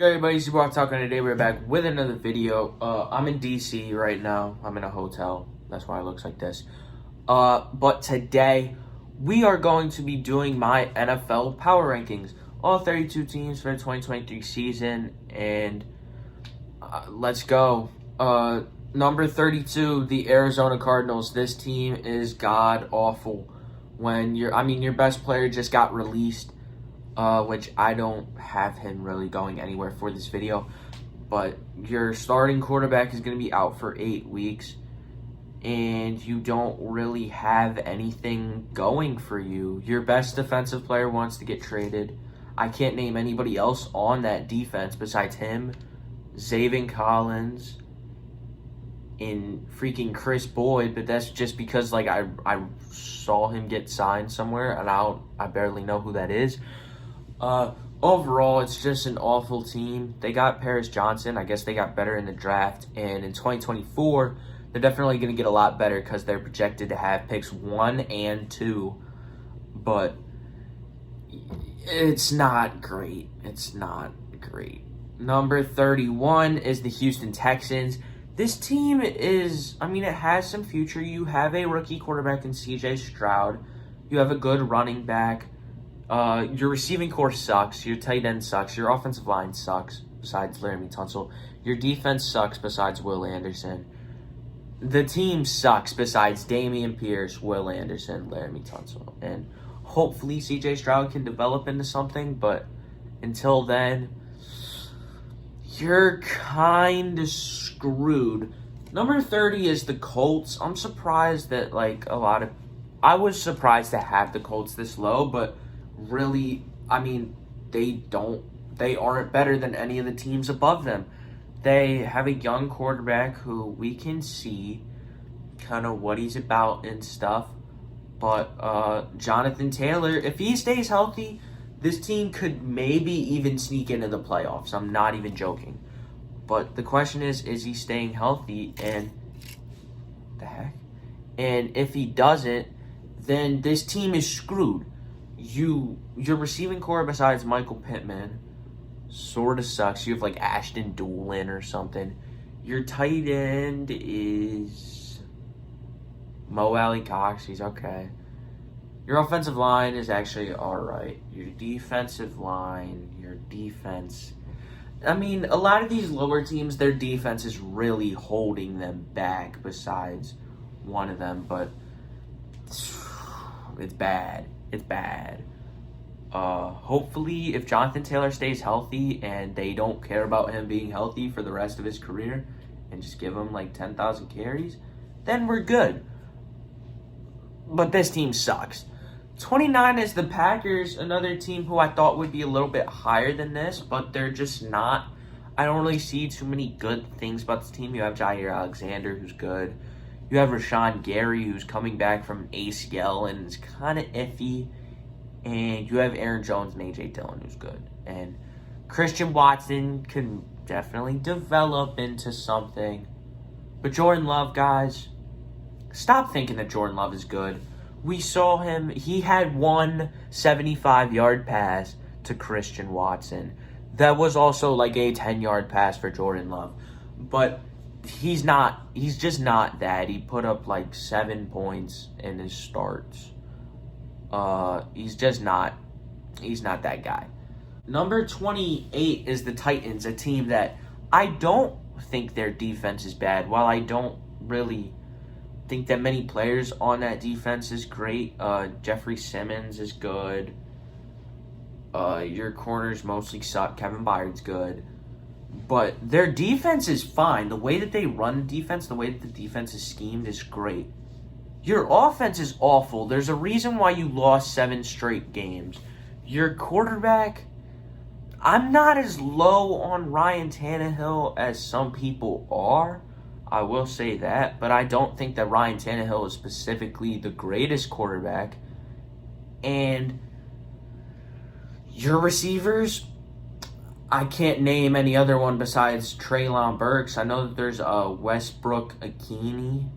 Hey everybody, it's your boy Talking. Today we're back with another video. I'm in DC right now. I'm in a hotel. That's why it looks like this. But today we are going to be doing my NFL power rankings. All 32 teams for the 2023 season. And let's go. Number 32, the Arizona Cardinals. This team is god awful. When your best player just got released. Which I don't have him really going anywhere for this video. But your starting quarterback is going to be out for 8 weeks. And you don't really have anything going for you. Your best defensive player wants to get traded. I can't name anybody else on that defense besides him, Zaven Collins, and freaking Chris Boyd. But that's just because I saw him get signed somewhere, and I barely know who that is. Overall, it's just an awful team. They got Paris Johnson. I guess they got better in the draft. And in 2024, they're definitely going to get a lot better because they're projected to have picks 1 and 2. But it's not great. It's not great. Number 31 is the Houston Texans. This team is, it has some future. You have a rookie quarterback in C.J. Stroud. You have a good running back. Your receiving core sucks. Your tight end sucks. Your offensive line sucks, besides Laremy Tunsil. Your defense sucks, besides Will Anderson. The team sucks, besides Dameon Pierce, Will Anderson, Laremy Tunsil. And hopefully CJ Stroud can develop into something, but until then, you're kind of screwed. Number 30 is the Colts. I'm surprised that, I was surprised to have the Colts this low, but really, they aren't better than any of the teams above them. They have a young quarterback who we can see kind of what he's about and stuff. But Jonathan Taylor, if he stays healthy, this team could maybe even sneak into the playoffs. I'm not even joking. But the question is he staying healthy? And the heck? And if he doesn't, then this team is screwed. Your receiving core besides Michael Pittman sort of sucks. You have Ashton Doolin or something. Your tight end is Mo Alley-Cox. He's okay. Your offensive line is actually alright. Your defensive line, a lot of these lower teams, their defense is really holding them back besides one of them, but it's bad. It's bad. Hopefully, if Jonathan Taylor stays healthy and they don't care about him being healthy for the rest of his career and just give him 10,000 carries, then we're good. But this team sucks. 29 is the Packers, another team who I thought would be a little bit higher than this, but they're just not. I don't really see too many good things about this team. You have Jair Alexander, who's good. You have Rashawn Gary, who's coming back from ACL and is kind of iffy. And you have Aaron Jones and A.J. Dillon, who's good. And Christian Watson can definitely develop into something. But Jordan Love, guys, stop thinking that Jordan Love is good. We saw him. He had one 75-yard pass to Christian Watson. That was also a 10-yard pass for Jordan Love. But he's just not that. He put up 7 points in his starts. He's not that guy. Number 28 is the Titans, a team that I don't think their defense is bad. While I don't really think that many players on that defense is great. Jeffrey Simmons is good. Your corners mostly suck. Kevin Byard's good. But their defense is fine. The way that they run defense, the way that the defense is schemed is great. Your offense is awful. There's a reason why you lost 7 straight games. Your quarterback, I'm not as low on Ryan Tannehill as some people are. I will say that. But I don't think that Ryan Tannehill is specifically the greatest quarterback. And your receivers, I can't name any other one besides Treylon Burks. I know that there's Westbrook Akini.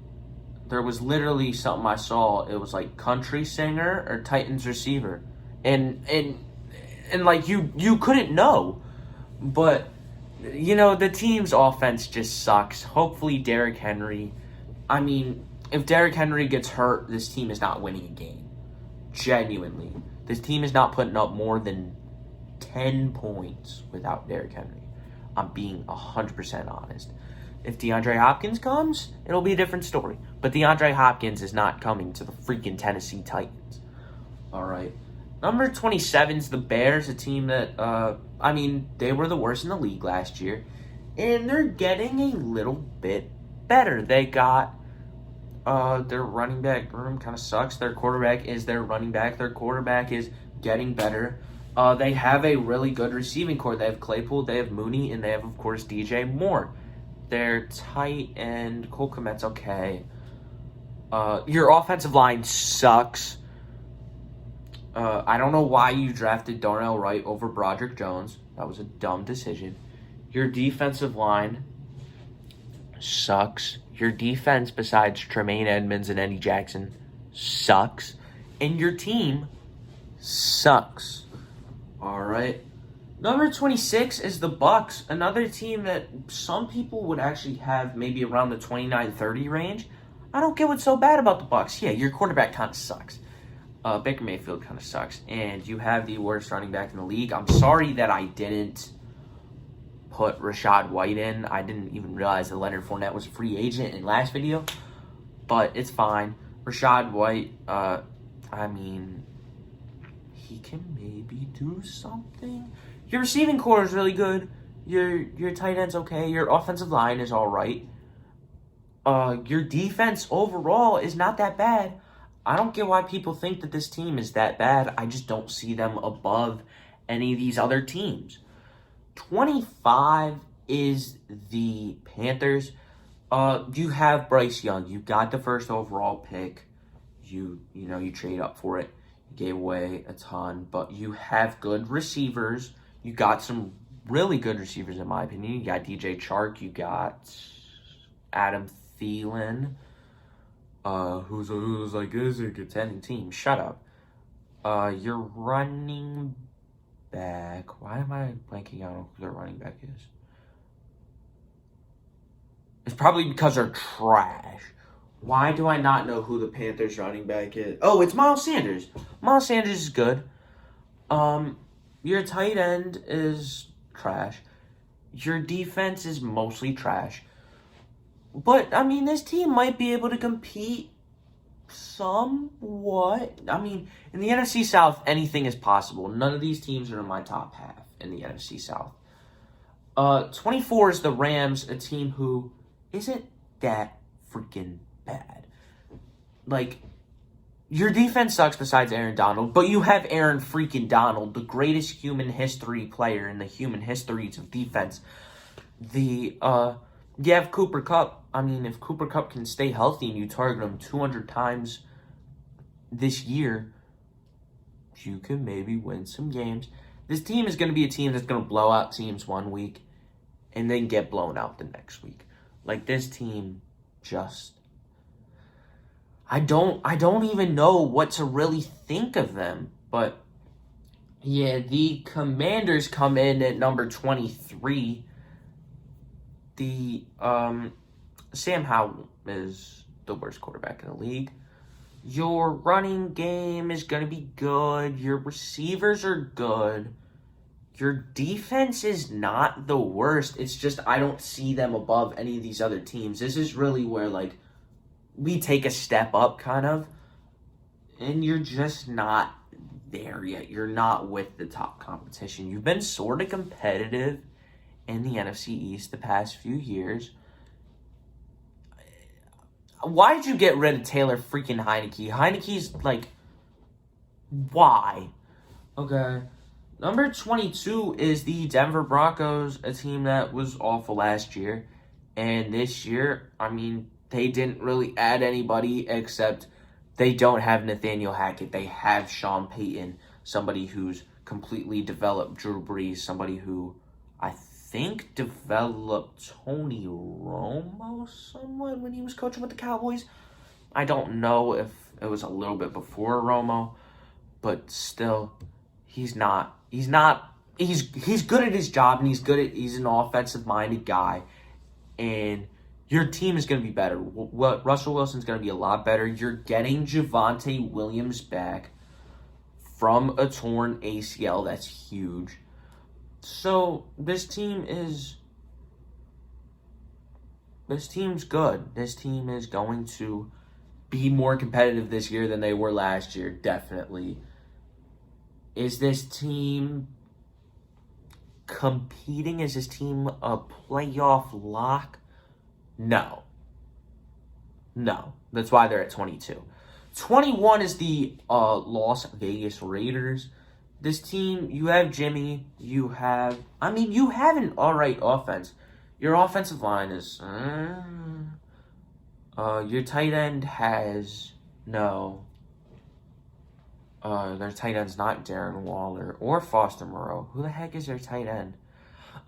There was literally something I saw. It was country singer or Titans receiver. And you couldn't know. But the team's offense just sucks. Hopefully, Derrick Henry. I mean, if Derrick Henry gets hurt, this team is not winning a game. Genuinely. This team is not putting up more than 10 points without Derrick Henry. I'm being 100% honest. If DeAndre Hopkins comes, it'll be a different story. But DeAndre Hopkins is not coming to the freaking Tennessee Titans. All right. Number 27 is the Bears, a team that, they were the worst in the league last year. And they're getting a little bit better. They got, their running back room kind of sucks. Their quarterback is their running back. Their quarterback is getting better. They have a really good receiving core. They have Claypool, they have Mooney, and they have, of course, DJ Moore. They're tight and Cole Kmet's okay. Your offensive line sucks. I don't know why you drafted Darnell Wright over Broderick Jones. That was a dumb decision. Your defensive line sucks. Your defense, besides Tremaine Edmonds and Eddie Jackson, sucks. And your team sucks. All right. Number 26 is the Bucks, another team that some people would actually have maybe around the 29-30 range. I don't get what's so bad about the Bucks. Yeah, your quarterback kind of sucks. Baker Mayfield kind of sucks. And you have the worst running back in the league. I'm sorry that I didn't put Rachaad White in. I didn't even realize that Leonard Fournette was a free agent in last video. But it's fine. Rachaad White, he can maybe do something. Your receiving core is really good. Your tight end's okay. Your offensive line is all right. Your defense overall is not that bad. I don't get why people think that this team is that bad. I just don't see them above any of these other teams. 25 is the Panthers. You have Bryce Young. You got the first overall pick. You trade up for it. You gave away a ton, but you have good receivers. You got some really good receivers, in my opinion. You got DJ Chark. You got Adam Thielen, who's like, this is a contending team. Shut up. Your running back. Why am I blanking out on who their running back is? It's probably because they're trash. Why do I not know who the Panthers running back is? Oh, it's Miles Sanders. Miles Sanders is good. Your tight end is trash. Your defense is mostly trash. But, this team might be able to compete somewhat. In the NFC South, anything is possible. None of these teams are in my top half in the NFC South. 24 is the Rams, a team who isn't that freaking bad. Your defense sucks besides Aaron Donald, but you have Aaron freaking Donald, the greatest human history player in the human histories of defense. You have Cooper Kupp. If Cooper Kupp can stay healthy and you target him 200 times this year, you can maybe win some games. This team is going to be a team that's going to blow out teams one week and then get blown out the next week. This team just... I don't even know what to really think of them. But, yeah, the Commanders come in at number 23. Sam Howell is the worst quarterback in the league. Your running game is going to be good. Your receivers are good. Your defense is not the worst. It's just I don't see them above any of these other teams. This is really where, we take a step up, kind of. And you're just not there yet. You're not with the top competition. You've been sort of competitive in the NFC East the past few years. Why did you get rid of Taylor freaking Heineke? Heineke's, why? Okay. Number 22 is the Denver Broncos, a team that was awful last year. And this year, they didn't really add anybody except they don't have Nathaniel Hackett. They have Sean Payton, somebody who's completely developed Drew Brees, somebody who I think developed Tony Romo somewhat when he was coaching with the Cowboys. I don't know if it was a little bit before Romo, but still, he's not he's good at his job, and he's an offensive minded guy, and your team is going to be better. What Russell Wilson's going to be a lot better. You're getting Javonte Williams back from a torn ACL. That's huge. So this team's good. This team is going to be more competitive this year than they were last year, definitely. Is this team competing? Is this team a playoff lock? No. That's why they're at 22. 21 is the Las Vegas Raiders. This team, you have Jimmy, you have an alright offense. Your offensive line is, your tight end has, no, their tight end's not Darren Waller or Foster Moreau. Who the heck is their tight end?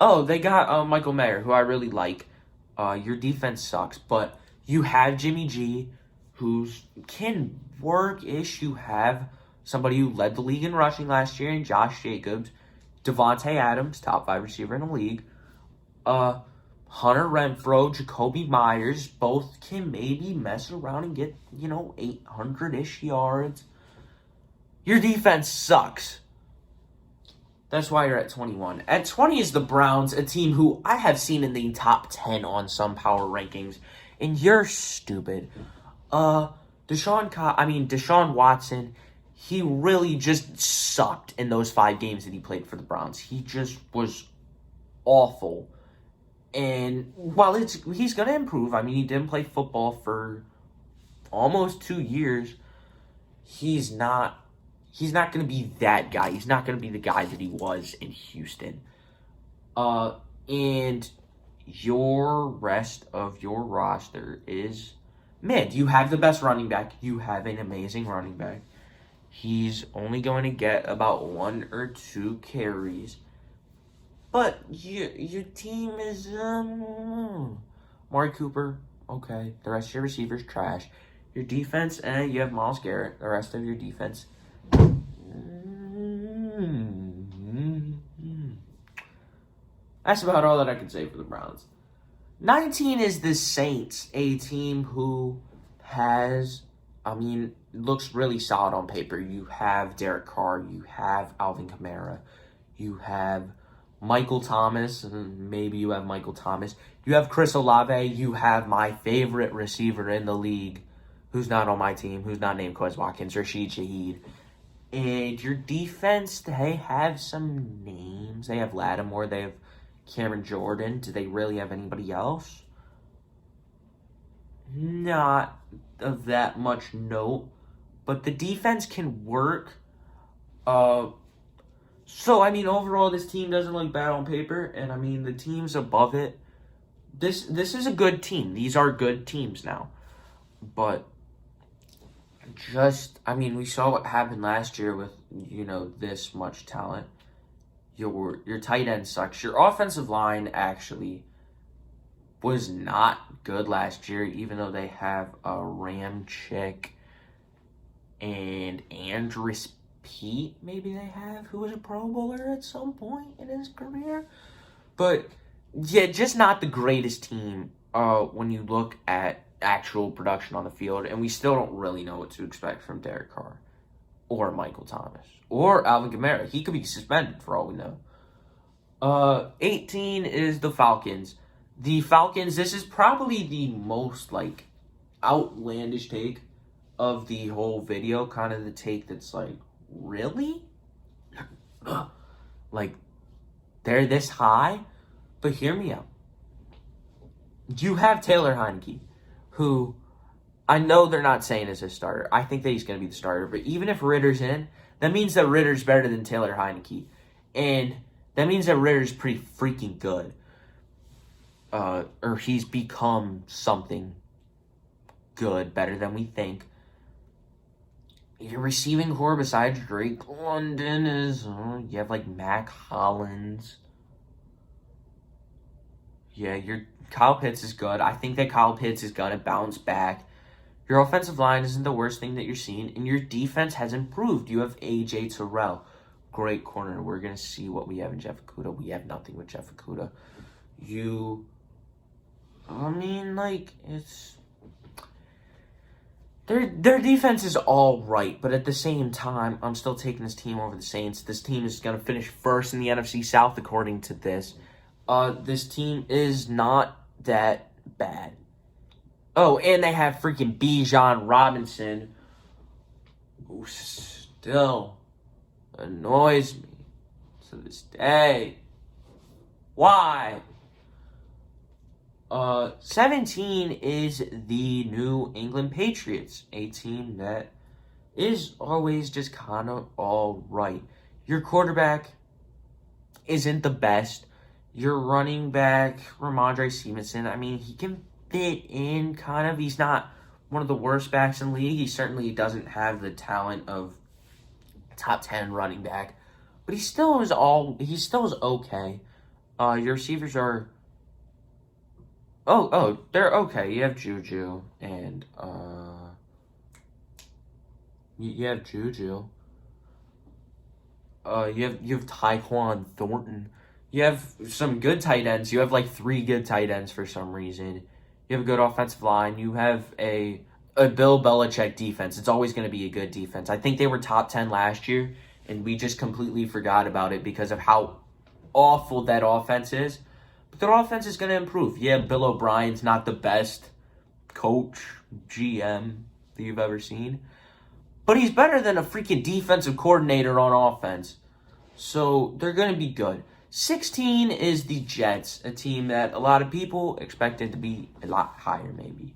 Oh, they got Michael Mayer, who I really like. Your defense sucks, but you have Jimmy G, who can work-ish. You have somebody who led the league in rushing last year in Josh Jacobs. Devontae Adams, top 5 receiver in the league. Hunter Renfrow, Jacoby Myers, both can maybe mess around and get, 800-ish yards. Your defense sucks. That's why you're at 21. At 20 is the Browns, a team who I have seen in the top 10 on some power rankings, and you're stupid. Deshaun Watson, he really just sucked in those 5 games that he played for the Browns. He just was awful. And while he's going to improve, he didn't play football for almost 2 years. He's not going to be that guy. He's not going to be the guy that he was in Houston. And your rest of your roster is mid. You have the best running back. You have an amazing running back. He's only going to get about 1 or 2 carries. But your team is, Amari Cooper, okay. The rest of your receivers, trash. Your defense, you have Myles Garrett. The rest of your defense, that's about all that I can say for the Browns. 19 is the Saints, a team who looks really solid on paper. You have Derek Carr, you have Alvin Kamara, you have Michael Thomas, and maybe you have Michael Thomas. You have Chris Olave, you have my favorite receiver in the league, who's not on my team, who's not named Quez Watkins, Rashid Shaheed. And your defense, they have some names. They have Lattimore, they have Cameron Jordan. Do they really have anybody else? Not of that much note. But the defense can work. Overall, this team doesn't look bad on paper. And, the teams above it, this is a good team. These are good teams now. But we saw what happened last year with, this much talent. Your tight end sucks. Your offensive line actually was not good last year, even though they have a Ramchick and Andrus Pete, maybe they have, who was a Pro Bowler at some point in his career. But, yeah, just not the greatest team when you look at actual production on the field. And we still don't really know what to expect from Derek Carr or Michael Thomas or Alvin Kamara. He could be suspended for all we know. 18 is the Falcons. The Falcons, this is probably the most, outlandish take of the whole video. Kind of the take that's really? They're this high? But hear me out. You have Taylor Heineke, who I know they're not saying is a starter. I think that he's going to be the starter. But even if Ritter's in, that means that Ritter's better than Taylor Heineke. And that means that Ritter's pretty freaking good. Or he's become something good, better than we think. Your receiving core besides Drake London is, you have Mac Hollins. Yeah, your Kyle Pitts is good. I think that Kyle Pitts is going to bounce back. Your offensive line isn't the worst thing that you're seeing, and your defense has improved. You have A.J. Terrell. great corner. We're going to see what we have in Jeff Okudah. We have nothing with Jeff Okudah. It's... Their defense is all right, but at the same time, I'm still taking this team over the Saints. This team is going to finish first in the NFC South, according to this. This team is not that bad. Oh, and they have freaking Bijan Robinson, who still annoys me to this day. Why? 17 is the New England Patriots, a team that is always just kind of all right. Your quarterback isn't the best. Your running back, Ramondre Stevenson, I mean, he can fit in kind of. He's not one of the worst backs in the league. He certainly doesn't have the talent of top 10 running back, but he still is okay. Your receivers are they're okay. You have Juju and you have Juju. You have Tyquan Thornton. You have some good tight ends. You have like 3 good tight ends for some reason. You have a good offensive line. You have a Bill Belichick defense. It's always going to be a good defense. I think they were top 10 last year, and we just completely forgot about it because of how awful that offense is. But their offense is going to improve. Yeah, Bill O'Brien's not the best coach, GM that you've ever seen, but he's better than a freaking defensive coordinator on offense. So they're going to be good. 16 is the Jets, a team that a lot of people expected to be a lot higher maybe.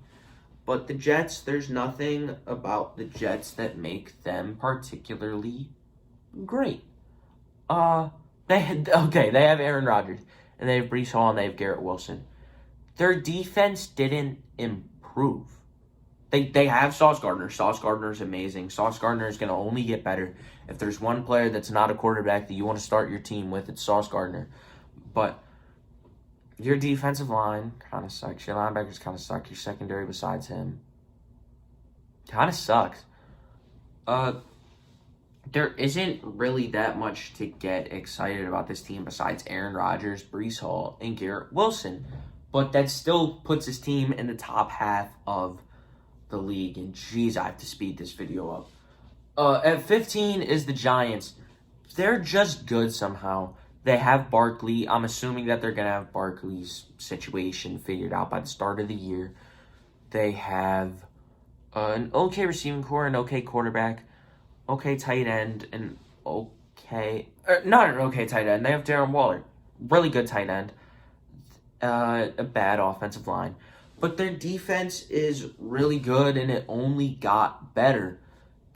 But the Jets, there's nothing about the Jets that make them particularly great. They have Aaron Rodgers, and they have Breece Hall, and they have Garrett Wilson. Their defense didn't improve. They have Sauce Gardner. Sauce Gardner is amazing. Sauce Gardner is going to only get better. If there's one player that's not a quarterback that you want to start your team with, it's Sauce Gardner. But your defensive line kind of sucks. Your linebackers kind of suck. Your secondary besides him kind of sucks. There isn't really that much to get excited about this team besides Aaron Rodgers, Breece Hall, and Garrett Wilson. But that still puts his team in the top half of the league. And geez, I have to speed this video up. At 15 is the Giants. They're just good somehow. They have Barkley. I'm assuming that they're going to have Barkley's situation figured out by the start of the year. They have an okay receiving core, an okay quarterback, okay tight end, and not an okay tight end. They have Darren Waller. Really good tight end. A bad offensive line. But their defense is really good, and it only got better.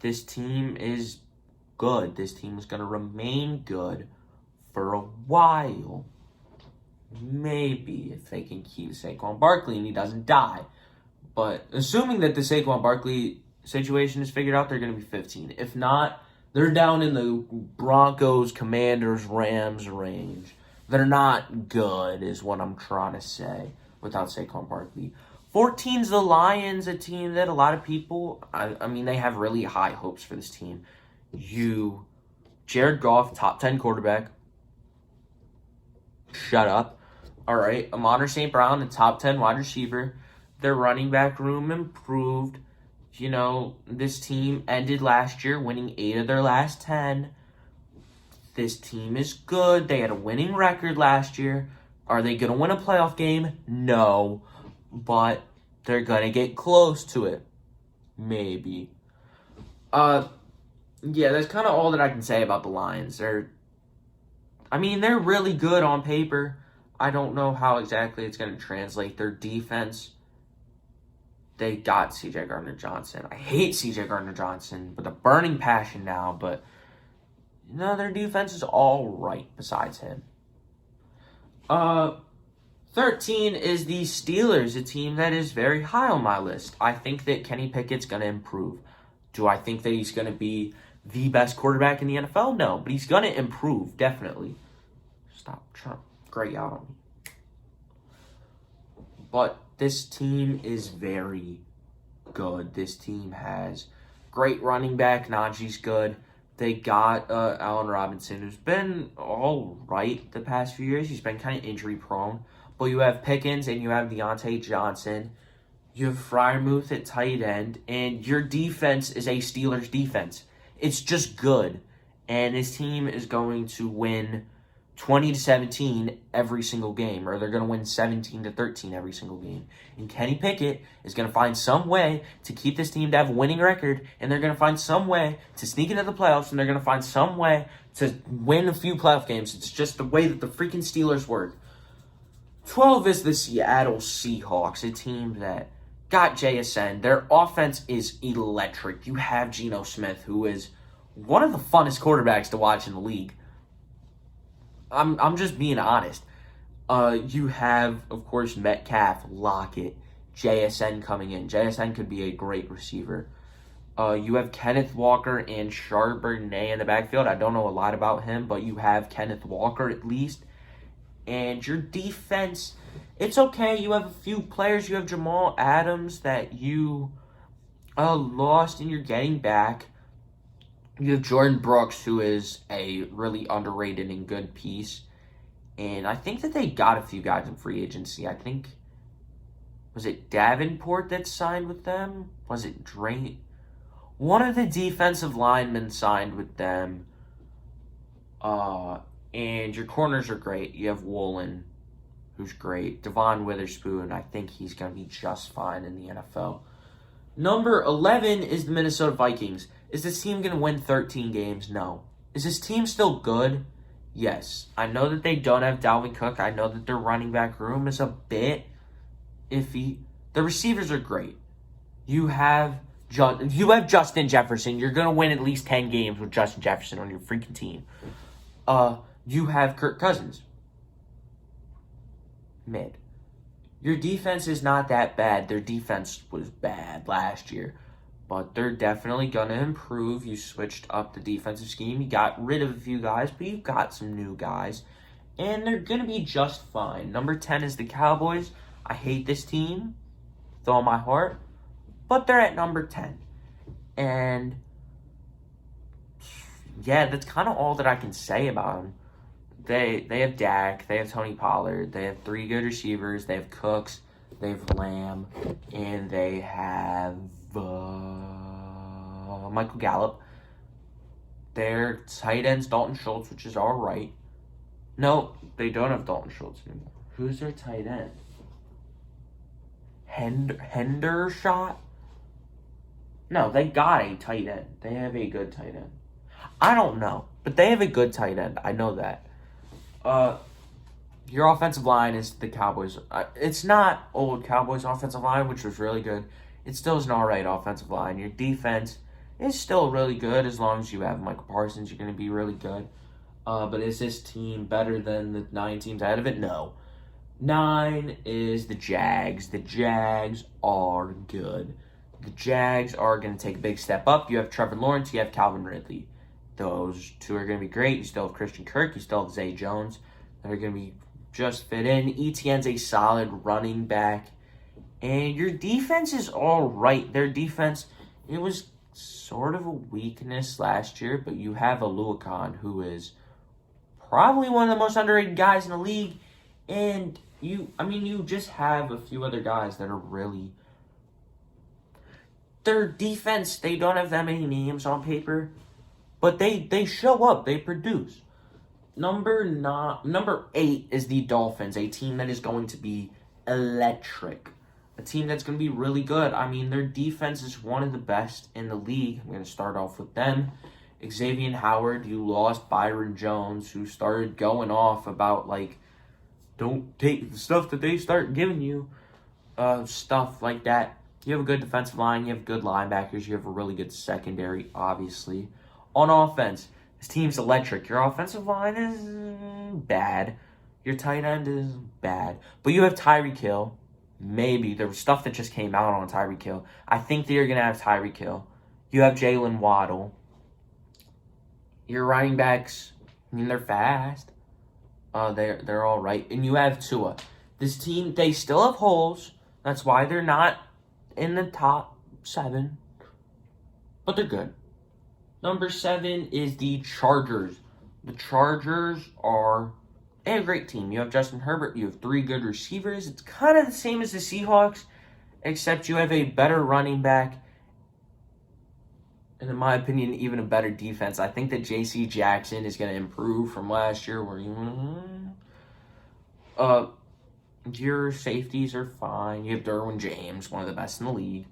This team is good. This team is going to remain good for a while. Maybe if they can keep Saquon Barkley and he doesn't die. But assuming that the Saquon Barkley situation is figured out, they're going to be 15. If not, they're down in the Broncos, Commanders, Rams range. They're not good is what I'm trying to say without Saquon Barkley. 14's the Lions, a team that a lot of people, I mean, they have really high hopes for this team. Jared Goff, top 10 quarterback. Shut up. All right. Amon St. Brown, a top 10 wide receiver. Their running back room improved. You know, this team ended last year winning 8 of their last 10. This team is good. They had a winning record last year. Are they going to win a playoff game? No. But they're going to get close to it. Maybe. Yeah, that's kind of all that I can say about the Lions. They're really good on paper. I don't know how exactly it's going to translate. Their defense, they got C.J. Gardner-Johnson. I hate C.J. Gardner-Johnson with a burning passion now, but their defense is all right besides him. 13 is the Steelers, a team that is very high on my list. I think that Kenny Pickett's going to improve. Do I think that he's going to be the best quarterback in the NFL? No, but he's going to improve, definitely. Stop trying to grate out on me. But this team is very good. This team has great running back. Najee's good. They got Allen Robinson, who's been all right the past few years. He's been kind of injury prone. But you have Pickens and you have Deontay Johnson. You have Freiermuth at tight end. And your defense is a Steelers defense. It's just good. And his team is going to win 20-17 every single game, or they're going to win 17-13 every single game. And Kenny Pickett is going to find some way to keep this team to have a winning record, and they're going to find some way to sneak into the playoffs, and they're going to find some way to win a few playoff games. It's just the way that the freaking Steelers work. 12 is the Seattle Seahawks, a team that got JSN. Their offense is electric. You have Geno Smith, who is one of the funnest quarterbacks to watch in the league. I'm just being honest. You have, of course, Metcalf, Lockett, JSN coming in. JSN could be a great receiver. You have Kenneth Walker and Charbonnet in the backfield. I don't know a lot about him, but you have Kenneth Walker at least. And your defense, it's okay. You have a few players. You have Jamal Adams that you lost and you're getting back. You have Jordan Brooks, who is a really underrated and good piece. And I think that they got a few guys in free agency. I think, was it Davenport that signed with them? Was it Drain? One of the defensive linemen signed with them. And your corners are great. You have Woolen, who's great. Devon Witherspoon, I think he's going to be just fine in the NFL. Number 11 is the Minnesota Vikings. Is this team going to win 13 games? No. Is this team still good? Yes. I know that they don't have Dalvin Cook. I know that their running back room is a bit iffy. The receivers are great. You have Justin Jefferson. You're going to win at least 10 games with Justin Jefferson on your freaking team. You have Kirk Cousins. Mid. Your defense is not that bad. Their defense was bad last year. But they're definitely going to improve. You switched up the defensive scheme. You got rid of a few guys, but you've got some new guys. And they're going to be just fine. Number 10 is the Cowboys. I hate this team with all my heart. But they're at number 10. And yeah, that's kind of all that I can say about them. They have Dak, they have Tony Pollard, they have 3 good receivers, they have Cooks, they have Lamb, and they have Michael Gallup. Their tight end's Dalton Schultz, which is all right. No, they don't have Dalton Schultz anymore. Who's their tight end? Hendershot? No, they got a tight end. They have a good tight end. I don't know, but they have a good tight end. I know that. Your offensive line is the Cowboys. It's not old Cowboys offensive line, which was really good. It still is an alright offensive line. Your defense is still really good as long as you have Michael Parsons. You're going to be really good. But is this team better than the 9 teams ahead of it? No. 9 is the Jags. The Jags are good. The Jags are going to take a big step up. You have Trevor Lawrence. You have Calvin Ridley. Those 2 are going to be great. You still have Christian Kirk. You still have Zay Jones. They're going to be just fit in. ETN's a solid running back. And your defense is all right. Their defense, it was sort of a weakness last year, but you have Aluakon, who is probably one of the most underrated guys in the league. And you just have a few other guys that are really... Their defense, they don't have that many names on paper, but they show up. They produce. Number 8 is the Dolphins, a team that is going to be electric. A team that's going to be really good. I mean, their defense is one of the best in the league. I'm going to start off with them. Xavier Howard, you lost Byron Jones, who started going off about, like, don't take the stuff that they start giving you. Stuff like that. You have a good defensive line. You have good linebackers. You have a really good secondary, obviously. On offense, this team's electric. Your offensive line is bad. Your tight end is bad. But you have Tyreek Hill. Maybe. There was stuff that just came out on Tyreek Hill. I think that you're going to have Tyreek Hill. You have Jalen Waddle. Your running backs, I mean, they're fast. They're all right. And you have Tua. This team, they still have holes. That's why they're not in the top 7. But they're good. Number 7 is the Chargers. The Chargers are a great team. You have Justin Herbert. You have 3 good receivers. It's kind of the same as the Seahawks, except you have a better running back. And in my opinion, even a better defense. I think that J.C. Jackson is going to improve from last year where your safeties are fine. You have Derwin James, one of the best in the league.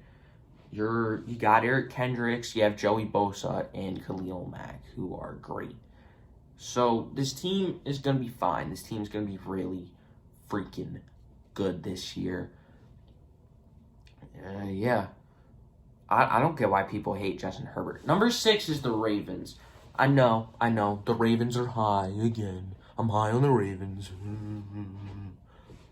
You got Eric Kendricks, you have Joey Bosa, and Khalil Mack, who are great. So this team is going to be fine. This team is going to be really freaking good this year. Yeah. I don't get why people hate Justin Herbert. Number 6 is the Ravens. I know. The Ravens are high again. I'm high on the Ravens.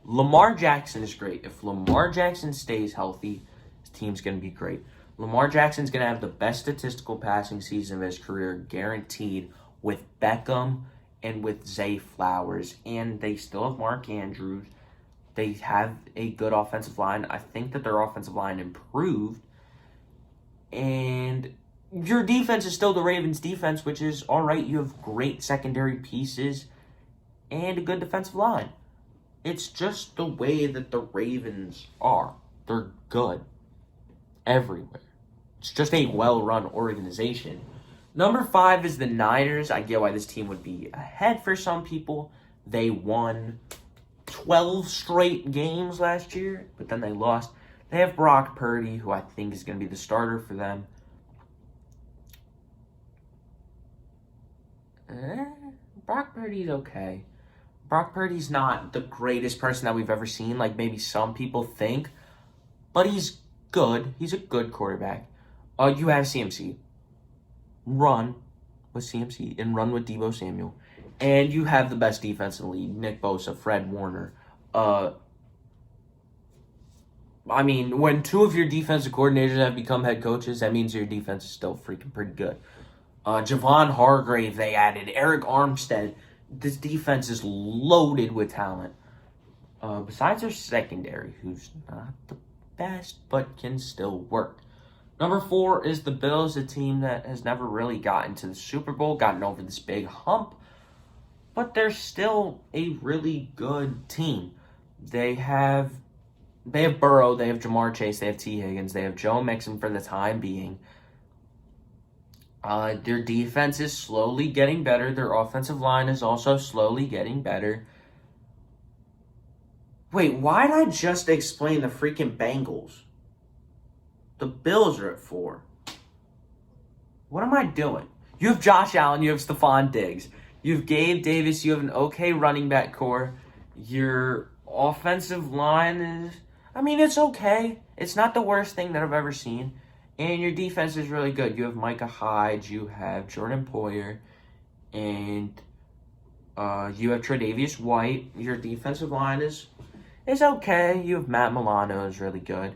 Lamar Jackson is great. If Lamar Jackson stays healthy, his team's going to be great. Lamar Jackson's going to have the best statistical passing season of his career, guaranteed, with Beckham and with Zay Flowers. And they still have Mark Andrews. They have a good offensive line. I think that their offensive line improved. And your defense is still the Ravens' defense, which is all right. You have great secondary pieces and a good defensive line. It's just the way that the Ravens are. They're good everywhere. It's just a well-run organization. Number 5 is the Niners. I get why this team would be ahead for some people. They won 12 straight games last year, but then they lost. They have Brock Purdy, who I think is going to be the starter for them. Brock Purdy's okay. Brock Purdy's not the greatest person that we've ever seen, like maybe some people think. But he's good. He's a good quarterback. You have CMC. Run with CMC and run with Deebo Samuel. And you have the best defense in the league, Nick Bosa, Fred Warner. I mean, when 2 of your defensive coordinators have become head coaches, that means your defense is still freaking pretty good. Javon Hargrave, they added. Eric Armstead. This defense is loaded with talent. Besides their secondary, who's not the best, but can still work. Number 4 is the Bills, a team that has never really gotten to the Super Bowl, gotten over this big hump. But they're still a really good team. They have Burrow, they have Jamar Chase, they have T. Higgins, they have Joe Mixon for the time being. Their defense is slowly getting better. Their offensive line is also slowly getting better. Wait, why did I just explain the freaking Bengals? The Bills are at 4. What am I doing? You have Josh Allen, you have Stephon Diggs. You have Gabe Davis, you have an okay running back core. Your offensive line is, it's okay. It's not the worst thing that I've ever seen. And your defense is really good. You have Micah Hyde, you have Jordan Poyer, and you have Tre'Davious White. Your defensive line is okay. You have Matt Milano is really good.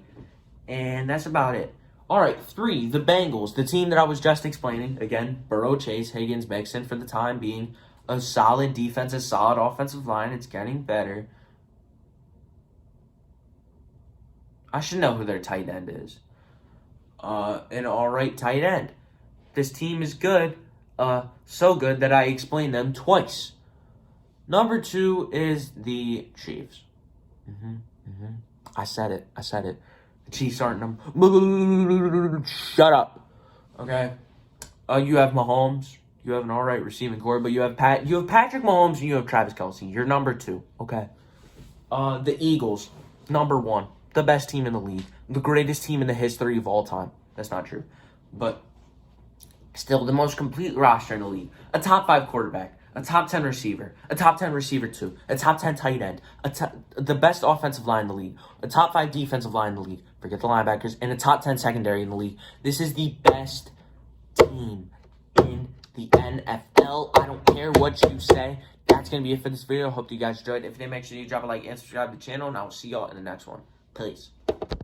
And that's about it. All right, 3, the Bengals, the team that I was just explaining. Again, Burrow, Chase, Higgins, Mixon for the time being. A solid defense, a solid offensive line. It's getting better. I should know who their tight end is. An all right tight end. This team is good. So good that I explained them twice. Number 2 is the Chiefs. I said it. The Chiefs aren't Shut up. Okay. You have Mahomes. You have an all right receiving core, but you have Patrick Mahomes and you have Travis Kelce. You're number 2. Okay. The Eagles, number 1. The best team in the league. The greatest team in the history of all time. That's not true. But still the most complete roster in the league. A top 5 quarterback. A top 10 receiver. A top 10 receiver 2. A top 10 tight end. The best offensive line in the league. A top 5 defensive line in the league. Forget the linebackers. And a top 10 secondary in the league. This is the best team in the NFL. I don't care what you say. That's going to be it for this video. I hope you guys enjoyed. If you did, make sure you drop a like and subscribe to the channel. And I will see y'all in the next one. Peace.